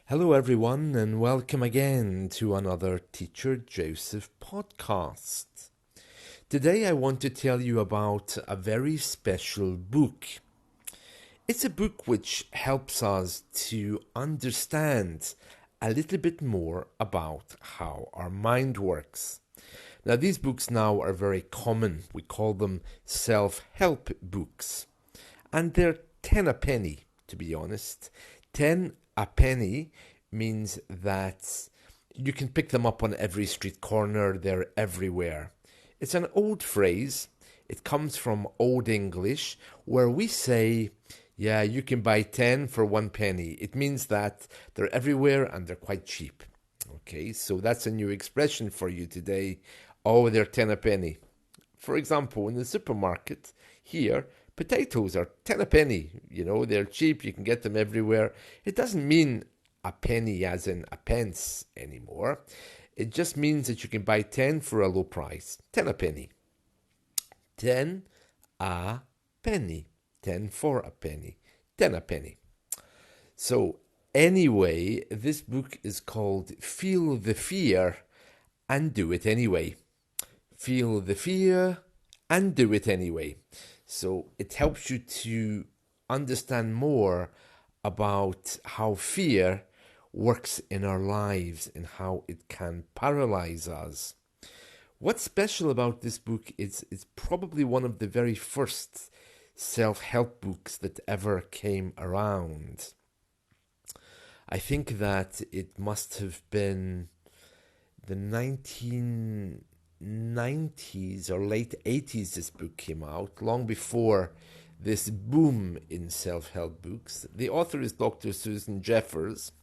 Hello, everyone, and welcome again to another Teacher Joseph podcast. Today, I want to tell you about a very special book. It's a book which helps us to understand a little bit more about how our mind works. Now, these books now are very common. We call them self-help books. And they're 10 a penny, to be honest. 10 a penny means that you can pick them up on every street corner, they're everywhere. It's an old phrase. It comes from Old English, where we say, yeah, you can buy 10 for 1 penny. It means that they're everywhere and they're quite cheap. Okay, so that's a new expression for you today. Oh, they're 10 a penny. For example, in the supermarket here, potatoes are 10 a penny. You know, they're cheap, you can get them everywhere. It doesn't mean a penny as in a pence anymore. It just means that you can buy 10 for a low price. 10 a penny. 10 a penny. 10 for a penny. 10 a penny. So, anyway, this book is called Feel the Fear and Do It Anyway. Feel the fear and do it anyway. So it helps you to understand more about how fear works in our lives and how it can paralyze us. What's special about this book is it's probably one of the very first self-help books that ever came around. I think that it must have been the 1990s or late 80s this book came out, long before this boom in self-help books. The author is Dr. Susan Jeffers,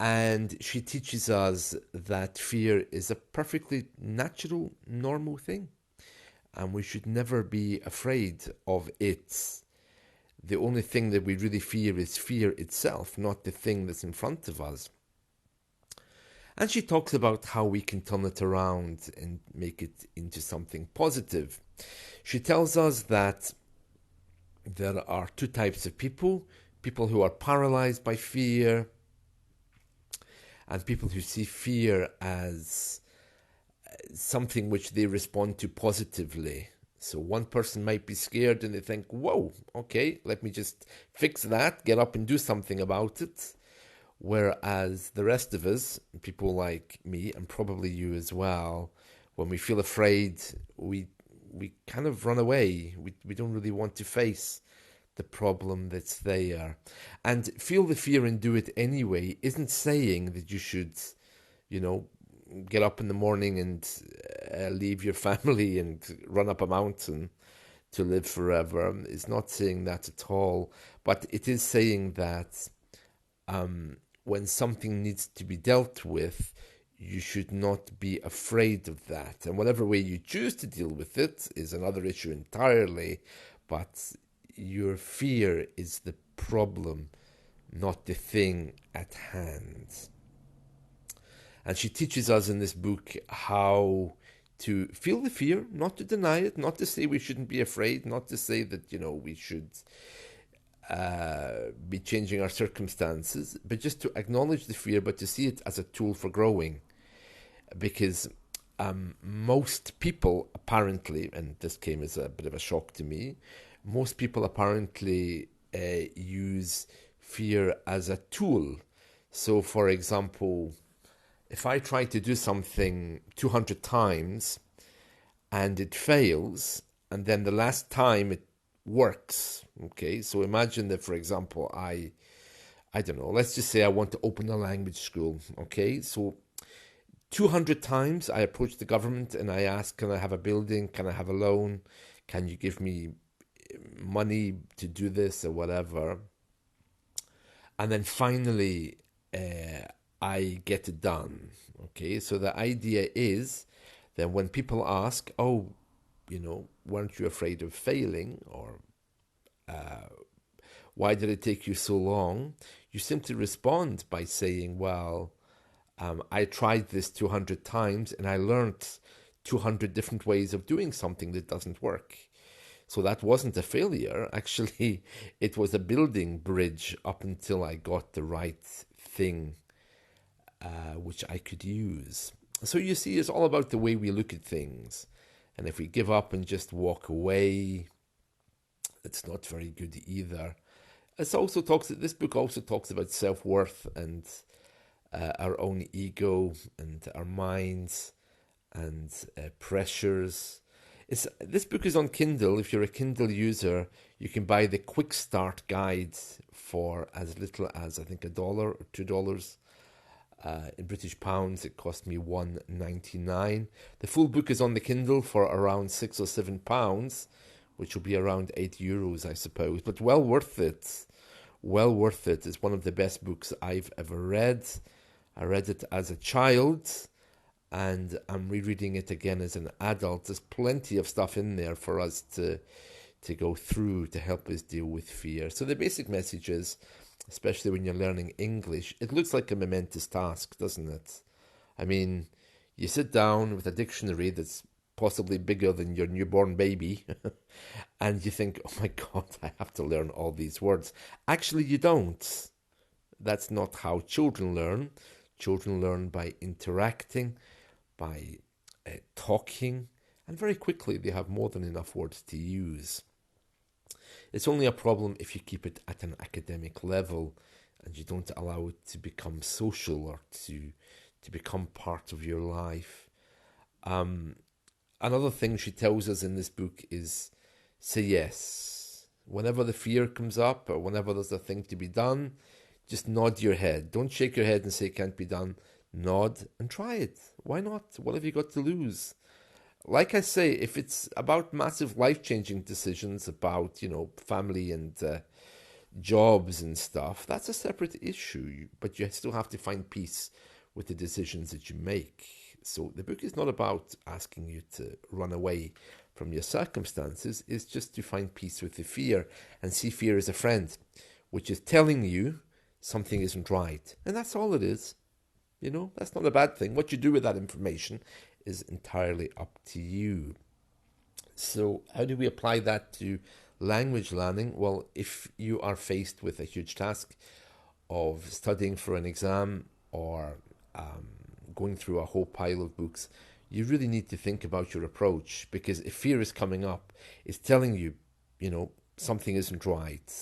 and she teaches us that fear is a perfectly natural, normal thing, and we should never be afraid of it. The only thing that we really fear is fear itself, not the thing that's in front of us. And she talks about how we can turn it around and make it into something positive. She tells us that there are two types of people: people who are paralyzed by fear, and people who see fear as something which they respond to positively. So one person might be scared and they think, whoa, okay, let me just fix that, get up and do something about it. Whereas the rest of us, people like me and probably you as well, when we feel afraid, we kind of run away. We don't really want to face the problem that's there. And feel the fear and do it anyway isn't saying that you should, you know, get up in the morning and leave your family and run up a mountain to live forever. It's not saying that at all. But it is saying that when something needs to be dealt with, you should not be afraid of that. And whatever way you choose to deal with it is another issue entirely. But your fear is the problem, not the thing at hand. And she teaches us in this book how to feel the fear, not to deny it, not to say we shouldn't be afraid, not to say that, you know, we should be changing our circumstances, but just to acknowledge the fear, but to see it as a tool for growing. Because most people apparently, and this came as a bit of a shock to me, most people apparently use fear as a tool. So, for example, if I try to do something 200 times and it fails, and then the last time it works, okay? So imagine that, for example, I don't know, let's just say I want to open a language school, okay? So 200 times I approach the government and I ask, can I have a building? Can I have a loan? Can you give me money to do this or whatever? And then finally, I get it done. Okay, so the idea is that when people ask, oh, you know, weren't you afraid of failing? Or why did it take you so long? You simply respond by saying, well, I tried this 200 times and I learned 200 different ways of doing something that doesn't work. So that wasn't a failure. Actually, it was a building bridge up until I got the right thing which I could use. So you see, it's all about the way we look at things. And if we give up and just walk away, it's not very good either. This book also talks about self-worth and our own ego and our minds and pressures. This book is on Kindle. If you're a Kindle user, you can buy the Quick Start Guide for as little as, I think, $1 or $2. In British pounds, it cost me £1.99. The full book is on the Kindle for around £6 or £7, which will be around €8, I suppose. But well worth it. Well worth it. It's one of the best books I've ever read. I read it as a child, and I'm rereading it again as an adult. There's plenty of stuff in there for us to go through to help us deal with fear. So the basic message is, especially when you're learning English, it looks like a momentous task, doesn't it? I mean, you sit down with a dictionary that's possibly bigger than your newborn baby, and you think, oh my God, I have to learn all these words. Actually, you don't. That's not how children learn. Children learn by interacting, by talking, and very quickly they have more than enough words to use. It's only a problem if you keep it at an academic level and you don't allow it to become social or to become part of your life. Another thing she tells us in this book is say yes. Whenever the fear comes up or whenever there's a thing to be done, just nod your head. Don't shake your head and say it can't be done. Nod and try it. Why not? What have you got to lose? Like I say, if it's about massive life-changing decisions about, family and jobs and stuff, that's a separate issue. But you still have to find peace with the decisions that you make. So the book is not about asking you to run away from your circumstances. It's just to find peace with the fear and see fear as a friend, which is telling you something isn't right. And that's all it is. That's not a bad thing. What you do with that information is entirely up to you. So how do we apply that to language learning? Well, if you are faced with a huge task of studying for an exam or going through a whole pile of books, you really need to think about your approach, because if fear is coming up, it's telling you, something isn't right,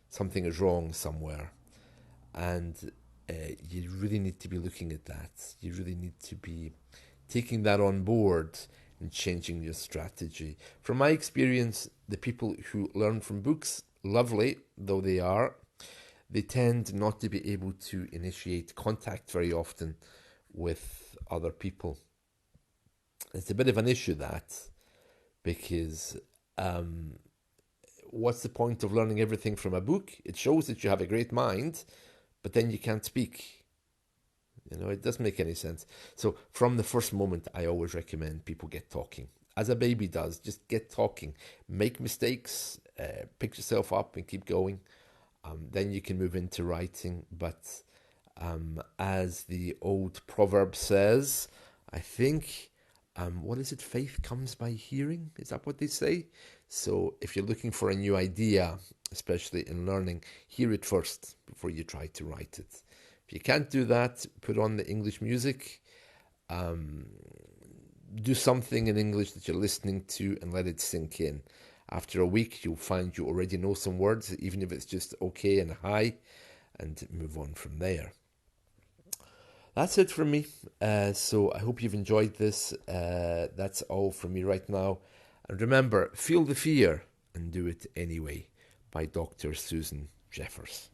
something is wrong somewhere. And you really need to be looking at that. You really need to be taking that on board and changing your strategy. From my experience, the people who learn from books, lovely though they are, they tend not to be able to initiate contact very often with other people. It's a bit of an issue, that, because what's the point of learning everything from a book? It shows that you have a great mind, but then you can't speak. It doesn't make any sense. So from the first moment, I always recommend people get talking. As a baby does, just get talking. Make mistakes, pick yourself up and keep going. Then you can move into writing. But as the old proverb says, I think, what is it? Faith comes by hearing. Is that what they say? So if you're looking for a new idea, especially in learning, hear it first before you try to write it. If you can't do that, put on the English music, do something in English that you're listening to and let it sink in. After a week, you'll find you already know some words, even if it's just okay and hi, and move on from there. That's it from me. So I hope you've enjoyed this. That's all from me right now. And remember, feel the fear and do it anyway, by Dr. Susan Jeffers.